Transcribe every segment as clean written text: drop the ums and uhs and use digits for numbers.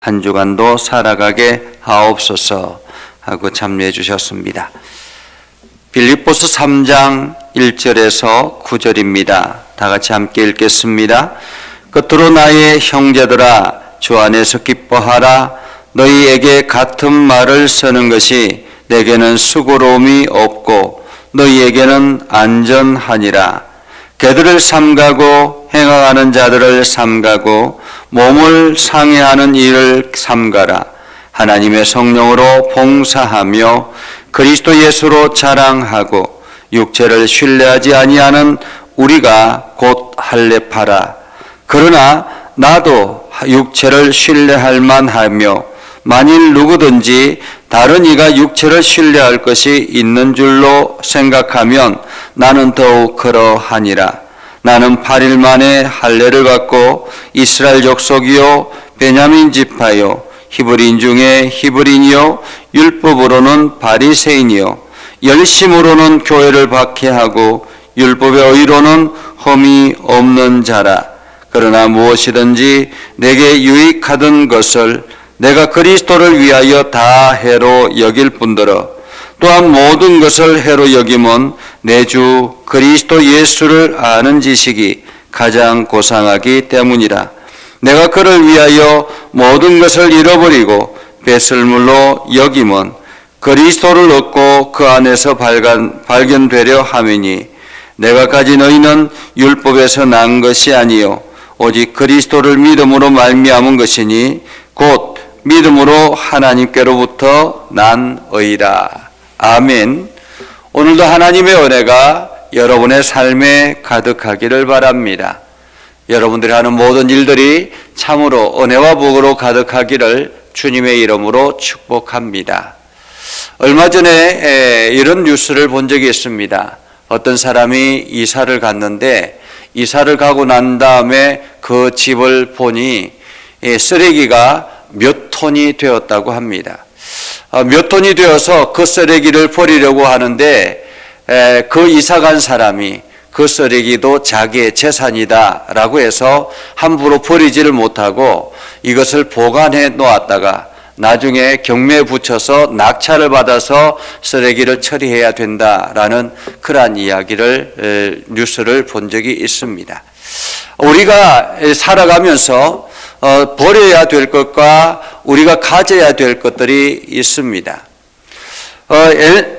한 주간도 살아가게 하옵소서 하고 참여해 주셨습니다. 빌립보서 3장 1절에서 9절입니다. 다 같이 함께 읽겠습니다. 끝으로 나의 형제들아 주 안에서 기뻐하라. 너희에게 같은 말을 쓰는 것이 내게는 수고로움이 없고 너희에게는 안전하니라. 개들을 삼가고 행하는 자들을 삼가고 몸을 상해하는 일을 삼가라. 하나님의 성령으로 봉사하며 그리스도 예수로 자랑하고 육체를 신뢰하지 아니하는 우리가 곧 할례파라. 그러나 나도 육체를 신뢰할 만하며 만일 누구든지 다른 이가 육체를 신뢰할 것이 있는 줄로 생각하면 나는 더욱 그러하니라. 나는 8일 만에 할례를 받고 이스라엘 족속이요 베냐민 지파요 히브리인 중에 히브리인이요 율법으로는 바리새인이요 열심으로는 교회를 박해하고 율법의 의로는 흠이 없는 자라. 그러나 무엇이든지 내게 유익하던 것을 내가 그리스도를 위하여 다 해로 여길 뿐더러 또한 모든 것을 해로 여김은 내 주 그리스도 예수를 아는 지식이 가장 고상하기 때문이라. 내가 그를 위하여 모든 것을 잃어버리고 배설물로 여김은 그리스도를 얻고 그 안에서 발견되려 함이니 내가 가진 의는 율법에서 난 것이 아니요 오직 그리스도를 믿음으로 말미암은 것이니 곧 믿음으로 하나님께로부터 난 의라. 아멘. 오늘도 하나님의 은혜가 여러분의 삶에 가득하기를 바랍니다. 여러분들이 하는 모든 일들이 참으로 은혜와 복으로 가득하기를 주님의 이름으로 축복합니다. 얼마 전에 이런 뉴스를 본 적이 있습니다. 어떤 사람이 이사를 갔는데 이사를 가고 난 다음에 그 집을 보니 쓰레기가 몇 톤이 되었다고 합니다. 몇 톤이 되어서 그 쓰레기를 버리려고 하는데 그 이사 간 사람이 그 쓰레기도 자기의 재산이다 라고 해서 함부로 버리지를 못하고 이것을 보관해 놓았다가 나중에 경매에 붙여서 낙찰을 받아서 쓰레기를 처리해야 된다라는 그러한 이야기를 뉴스를 본 적이 있습니다. 우리가 살아가면서 버려야 될 것과 우리가 가져야 될 것들이 있습니다.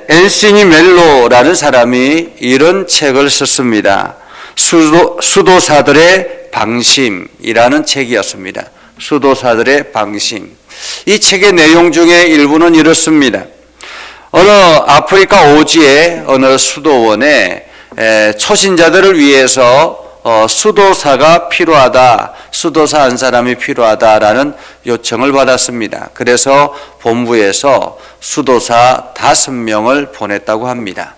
앤시니 멜로라는 사람이 이런 책을 썼습니다. 수도사들의 방심이라는 책이었습니다. 수도사들의 방심. 이 책의 내용 중에 일부는 이렇습니다. 어느 아프리카 오지의 어느 수도원에 초신자들을 위해서 수도사가 필요하다, 수도사 한 사람이 필요하다라는 요청을 받았습니다. 그래서 본부에서 수도사 5명을 보냈다고 합니다.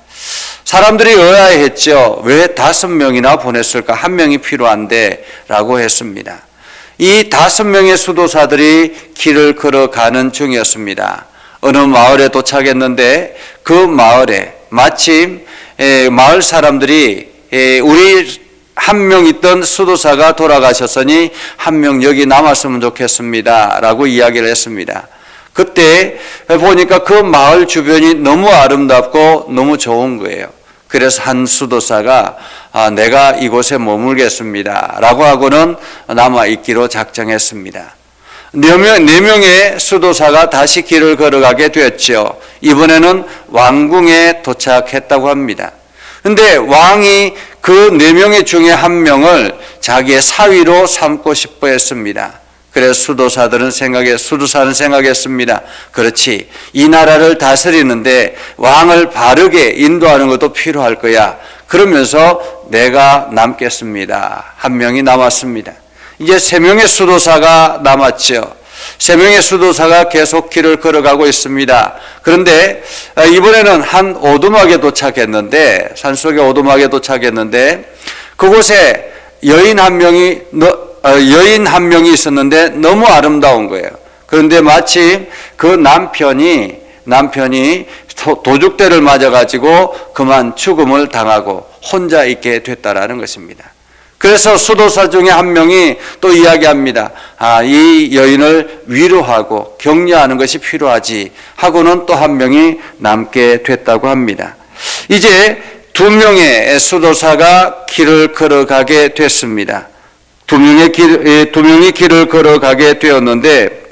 사람들이 의아해했죠. 왜 5명이나 보냈을까? 1명이 필요한데 라고 했습니다. 이 5명의 수도사들이 길을 걸어가는 중이었습니다. 어느 마을에 도착했는데 그 마을에 마침 마을 사람들이 우리 1명 있던 수도사가 돌아가셨으니 1명 여기 남았으면 좋겠습니다 라고 이야기를 했습니다. 그때 보니까 그 마을 주변이 너무 아름답고 너무 좋은 거예요. 그래서 한 수도사가 내가 이곳에 머물겠습니다 라고 하고는 남아있기로 작정했습니다. 4명의 수도사가 다시 길을 걸어가게 되었죠. 이번에는 왕궁에 도착했다고 합니다. 근데 왕이 그 4명의 중에 1명을 자기의 사위로 삼고 싶어 했습니다. 그래서 수도사는 생각했습니다. 그렇지, 이 나라를 다스리는데 왕을 바르게 인도하는 것도 필요할 거야. 그러면서 내가 남겠습니다. 1명이 남았습니다. 이제 3명의 수도사가 남았죠. 3명의 수도사가 계속 길을 걸어가고 있습니다. 그런데 이번에는 한 오두막에 도착했는데, 산속의 오두막에 도착했는데 그곳에 여인 한 명이 있었는데 너무 아름다운 거예요. 그런데 마침 그 남편이 도둑대를 맞아가지고 그만 죽음을 당하고 혼자 있게 됐다라는 것입니다. 그래서 수도사 중에 한 명이 또 이야기합니다. 이 여인을 위로하고 격려하는 것이 필요하지 하고는 또 한 명이 남게 됐다고 합니다. 이제 두 명의 수도사가 길을 걸어가게 됐습니다. 두 명이 길을 걸어가게 되었는데,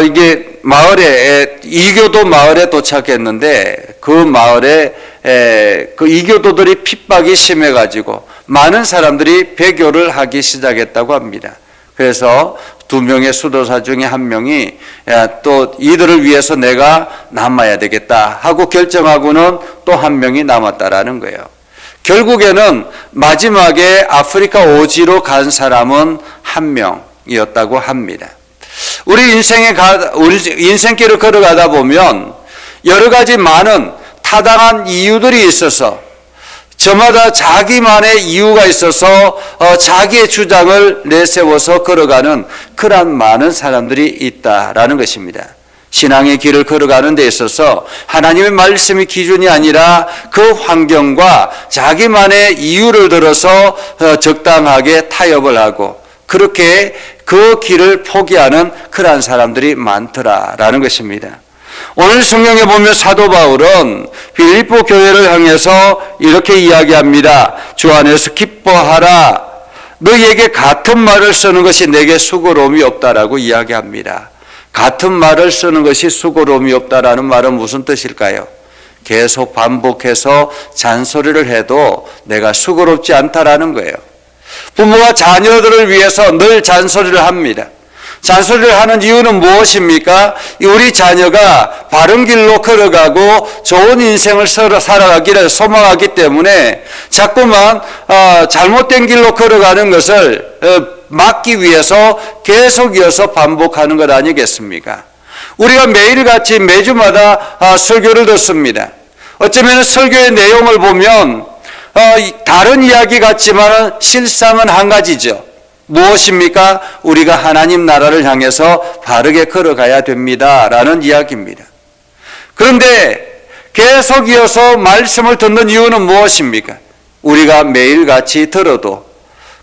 이게 마을에, 이교도 마을에 도착했는데, 그 마을에, 그 이교도들이 핍박이 심해가지고, 많은 사람들이 배교를 하기 시작했다고 합니다. 그래서 두 명의 수도사 중에 한 명이 또 이들을 위해서 내가 남아야 되겠다 하고 결정하고는 또 한 명이 남았다라는 거예요. 결국에는 마지막에 아프리카 오지로 간 사람은 한 명이었다고 합니다. 우리 인생길을 걸어가다 보면 여러 가지 많은 타당한 이유들이 있어서 저마다 자기만의 이유가 있어서 자기의 주장을 내세워서 걸어가는 그러한 많은 사람들이 있다라는 것입니다. 신앙의 길을 걸어가는 데 있어서 하나님의 말씀이 기준이 아니라 그 환경과 자기만의 이유를 들어서 적당하게 타협을 하고 그렇게 그 길을 포기하는 그러한 사람들이 많더라라는 것입니다. 오늘 성경에 보면 사도 바울은 빌립보 교회를 향해서 이렇게 이야기합니다. 주 안에서 기뻐하라. 너희에게 같은 말을 쓰는 것이 내게 수고로움이 없다라고 이야기합니다. 같은 말을 쓰는 것이 수고로움이 없다라는 말은 무슨 뜻일까요? 계속 반복해서 잔소리를 해도 내가 수고롭지 않다라는 거예요. 부모가 자녀들을 위해서 늘 잔소리를 합니다. 잔소리를 하는 이유는 무엇입니까? 우리 자녀가 바른 길로 걸어가고 좋은 인생을 살아가기를 소망하기 때문에 자꾸만 잘못된 길로 걸어가는 것을 막기 위해서 계속 이어서 반복하는 것 아니겠습니까? 우리가 매일같이 매주마다 설교를 듣습니다. 어쩌면 설교의 내용을 보면 다른 이야기 같지만 실상은 한 가지죠. 무엇입니까? 우리가 하나님 나라를 향해서 바르게 걸어가야 됩니다 라는 이야기입니다. 그런데 계속 이어서 말씀을 듣는 이유는 무엇입니까? 우리가 매일같이 들어도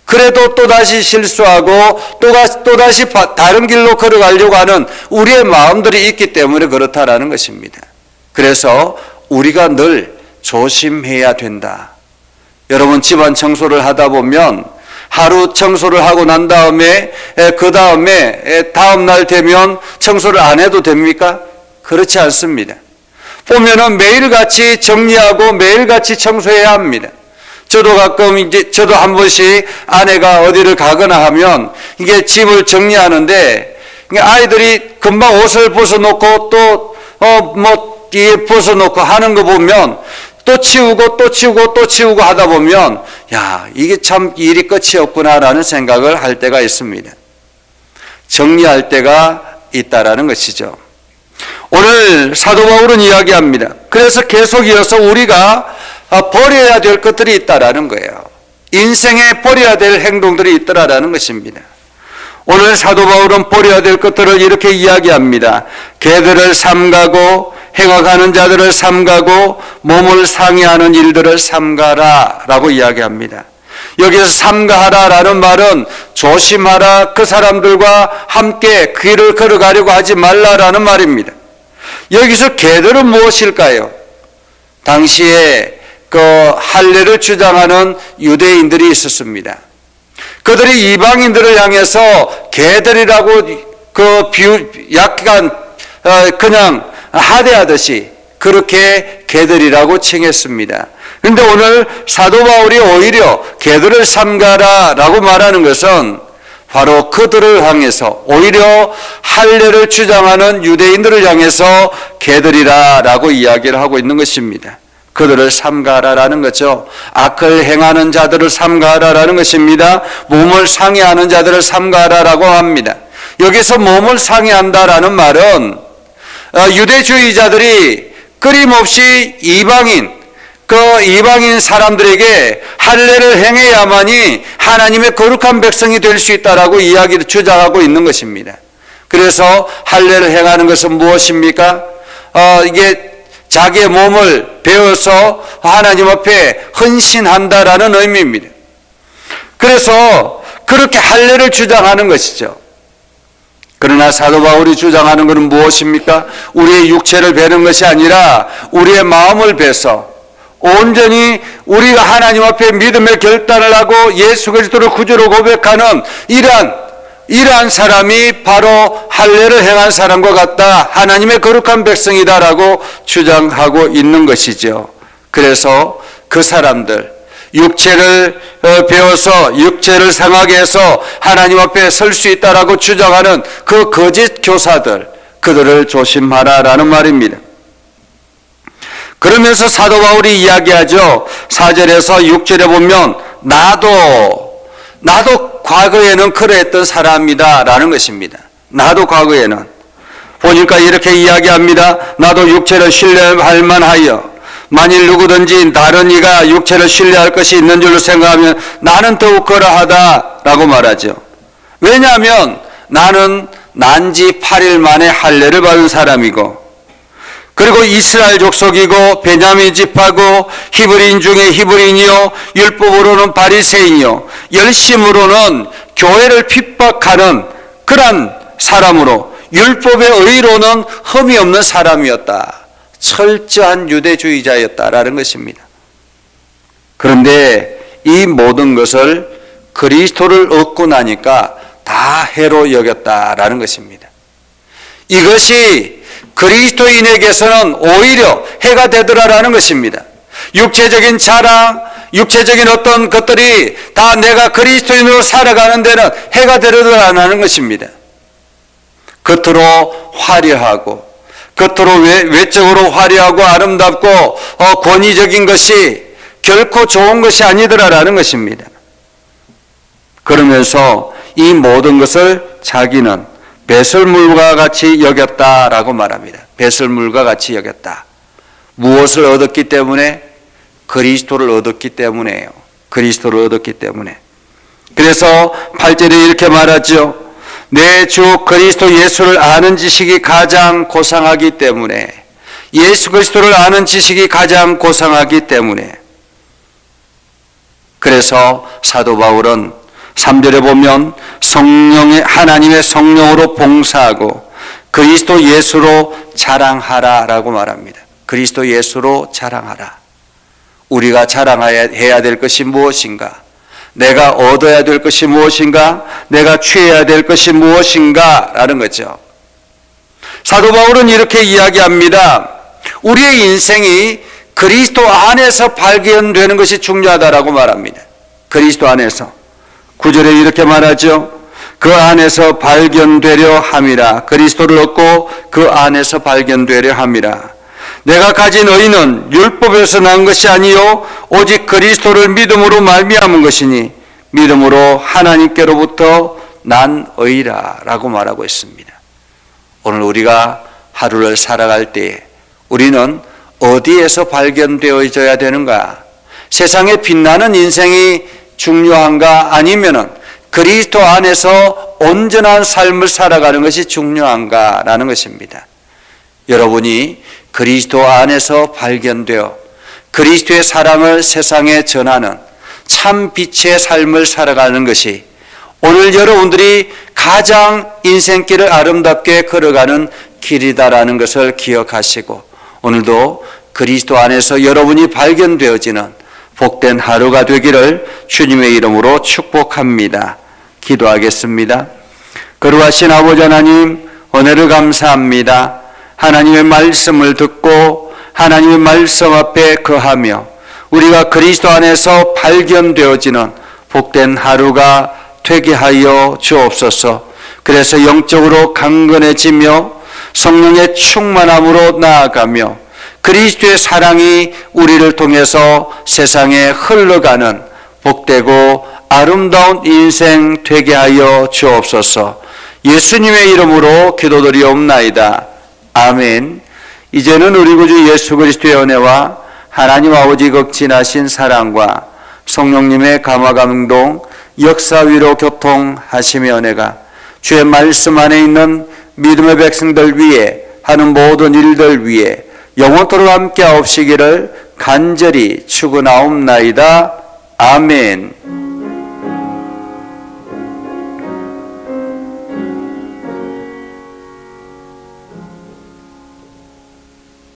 그래도 또다시 실수하고 또다시 다른 길로 걸어가려고 하는 우리의 마음들이 있기 때문에 그렇다라는 것입니다. 그래서 우리가 늘 조심해야 된다. 여러분 집안 청소를 하다 보면 하루 청소를 하고 난 다음에 그 다음에 다음 날 되면 청소를 안 해도 됩니까? 그렇지 않습니다. 보면은 매일같이 정리하고 매일같이 청소해야 합니다. 저도 가끔 저도 한 번씩 아내가 어디를 가거나 하면 이게 집을 정리하는데 아이들이 금방 옷을 벗어놓고 또 뒤에 벗어놓고 하는 거 보면 또 치우고 또 치우고 또 치우고 하다 보면 야 이게 참 일이 끝이 없구나라는 생각을 할 때가 있습니다. 정리할 때가 있다라는 것이죠. 오늘 사도 바울은 이야기합니다. 그래서 계속 이어서 우리가 버려야 될 것들이 있다라는 거예요. 인생에 버려야 될 행동들이 있더라라는 것입니다. 오늘 사도 바울은 버려야 될 것들을 이렇게 이야기합니다. 개들을 삼가고 행악하는 자들을 삼가고 몸을 상해하는 일들을 삼가라 라고 이야기합니다. 여기서 삼가하라라는 말은 조심하라, 그 사람들과 함께 길을 걸어가려고 하지 말라라는 말입니다. 여기서 개들은 무엇일까요? 당시에 그 할례를 주장하는 유대인들이 있었습니다. 그들이 이방인들을 향해서 개들이라고 약간 그냥 하대하듯이 그렇게 개들이라고 칭했습니다. 그런데 오늘 사도 바울이 오히려 개들을 삼가라라고 말하는 것은 바로 그들을 향해서 오히려 할례를 주장하는 유대인들을 향해서 개들이라라고 이야기를 하고 있는 것입니다. 그들을 삼가라라는 거죠. 악을 행하는 자들을 삼가라라는 것입니다. 몸을 상해하는 자들을 삼가라라고 합니다. 여기서 몸을 상해한다라는 말은 유대주의자들이 끊임없이 이방인 사람들에게 할례를 행해야만이 하나님의 거룩한 백성이 될 수 있다라고 이야기를 주장하고 있는 것입니다. 그래서 할례를 행하는 것은 무엇입니까? 이게 자기의 몸을 베어서 하나님 앞에 헌신한다라는 의미입니다. 그래서 그렇게 할례를 주장하는 것이죠. 그러나 사도 바울이 주장하는 것은 무엇입니까? 우리의 육체를 베는 것이 아니라 우리의 마음을 베서 온전히 우리가 하나님 앞에 믿음의 결단을 하고 예수 그리스도를 구주로 고백하는 이러한 사람이 바로 할례를 행한 사람과 같다. 하나님의 거룩한 백성이다라고 주장하고 있는 것이죠. 그래서 그 사람들, 육체를 배워서 육체를 상하게 해서 하나님 앞에 설 수 있다라고 주장하는 그 거짓 교사들, 그들을 조심하라라는 말입니다. 그러면서 사도 바울이 이야기하죠. 4절에서 6절에 보면 나도 과거에는 그러했던 사람이다 라는 것입니다. 나도 과거에는 보니까 이렇게 이야기합니다. 나도 육체를 신뢰할 만하여 만일 누구든지 다른 이가 육체를 신뢰할 것이 있는 줄로 생각하면 나는 더욱 그러하다 라고 말하죠. 왜냐하면 나는 난지 8일 만에 할례를 받은 사람이고, 그리고 이스라엘 족속이고 베냐민 지파고 히브리인 중에 히브리인이요 율법으로는 바리새인이요 열심으로는 교회를 핍박하는 그런 사람으로 율법의 의로는 흠이 없는 사람이었다. 철저한 유대주의자였다라는 것입니다. 그런데 이 모든 것을 그리스도를 얻고 나니까 다 해로 여겼다라는 것입니다. 이것이 그리스도인에게서는 오히려 해가 되더라라는 것입니다. 육체적인 자랑, 육체적인 어떤 것들이 다 내가 그리스도인으로 살아가는 데는 해가 되더라라는 것입니다. 겉으로 화려하고 겉으로 외적으로 화려하고 아름답고 권위적인 것이 결코 좋은 것이 아니더라라는 것입니다. 그러면서 이 모든 것을 자기는 배설물과 같이 여겼다라고 말합니다. 배설물과 같이 여겼다. 무엇을 얻었기 때문에? 그리스도를 얻었기 때문에요. 그리스도를 얻었기 때문에. 그래서 8절에 이렇게 말하죠. 내 주 그리스도 예수를 아는 지식이 가장 고상하기 때문에, 예수 그리스도를 아는 지식이 가장 고상하기 때문에. 그래서 사도 바울은 3절에 보면 하나님의 성령으로 봉사하고 그리스도 예수로 자랑하라라고 말합니다. 그리스도 예수로 자랑하라. 우리가 자랑해야 될 것이 무엇인가? 내가 얻어야 될 것이 무엇인가? 내가 취해야 될 것이 무엇인가? 라는 거죠. 사도 바울은 이렇게 이야기합니다. 우리의 인생이 그리스도 안에서 발견되는 것이 중요하다라고 말합니다. 그리스도 안에서. 9절에 이렇게 말하죠. 그 안에서 발견되려 함이라. 그리스도를 얻고 그 안에서 발견되려 함이라. 내가 가진 의는 율법에서 난 것이 아니요 오직 그리스도를 믿음으로 말미암은 것이니 믿음으로 하나님께로부터 난 의라 라고 말하고 있습니다. 오늘 우리가 하루를 살아갈 때에 우리는 어디에서 발견되어져야 되는가? 세상에 빛나는 인생이 중요한가? 아니면은 그리스도 안에서 온전한 삶을 살아가는 것이 중요한가? 라는 것입니다. 여러분이 그리스도 안에서 발견되어 그리스도의 사랑을 세상에 전하는 참 빛의 삶을 살아가는 것이 오늘 여러분들이 가장 인생길을 아름답게 걸어가는 길이다라는 것을 기억하시고 오늘도 그리스도 안에서 여러분이 발견되어지는 복된 하루가 되기를 주님의 이름으로 축복합니다. 기도하겠습니다. 거룩하신 아버지 하나님, 은혜를 감사합니다. 하나님의 말씀을 듣고 하나님의 말씀 앞에 거하며 우리가 그리스도 안에서 발견되어지는 복된 하루가 되게 하여 주옵소서. 그래서 영적으로 강건해지며 성령의 충만함으로 나아가며 그리스도의 사랑이 우리를 통해서 세상에 흘러가는 복되고 아름다운 인생 되게 하여 주옵소서. 예수님의 이름으로 기도드리옵나이다. 아멘. 이제는 우리 구주 예수 그리스도의 은혜와 하나님 아버지 극진하신 사랑과 성령님의 감화감동 역사 위로 교통하심의 은혜가 주의 말씀 안에 있는 믿음의 백성들 위에 하는 모든 일들 위에 영원토록 함께 하옵시기를 간절히 축원하옵나이다. 아멘.